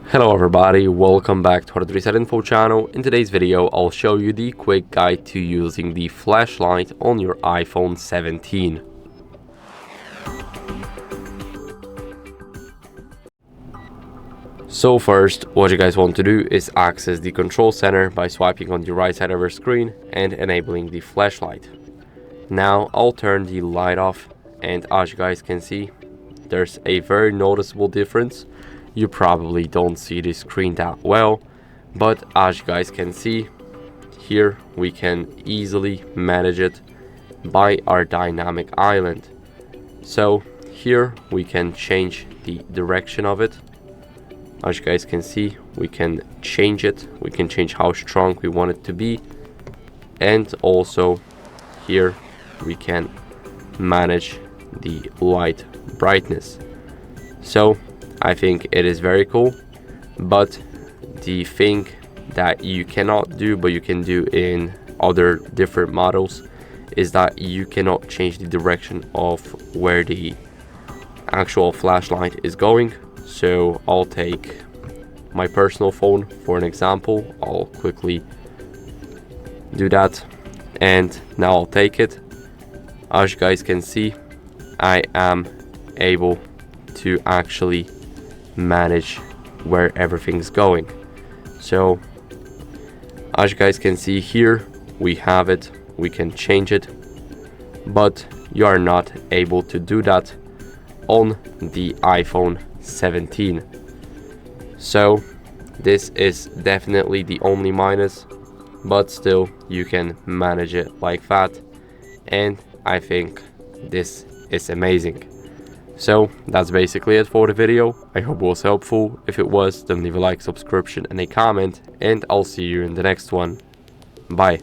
Hello everybody, welcome back to HardReset.Info channel. In today's video, I'll show you the quick guide to using the flashlight on your iPhone 17. So first, what you guys want to do is access the control center by swiping on the right side of your screen and enabling the flashlight. Now I'll turn the light off, and as you guys can see, there's a very noticeable difference. You probably don't see the screen that well, but as you guys can see, here we can easily manage it by our dynamic island. So here we can change the direction of it. As you guys can see, we can change it. We can change how strong we want it to be. And also here we can manage the light brightness. So I think it is very cool, but the thing that you cannot do but you can do in other different models is that you cannot change the direction of where the actual flashlight is going. So I'll take my personal phone for an example. I'll quickly do that, and now I'll take it. As you guys can see, I am able to actually manage where everything's going. So as you guys can see here, we have it, we can change it, but you are not able to do that on the iPhone 17. So this is definitely the only minus, but still you can manage it like that, and I think this is amazing. So that's basically it for the video. I hope it was helpful. If it was, then leave a like, subscription and a comment, and I'll see you in the next one. Bye.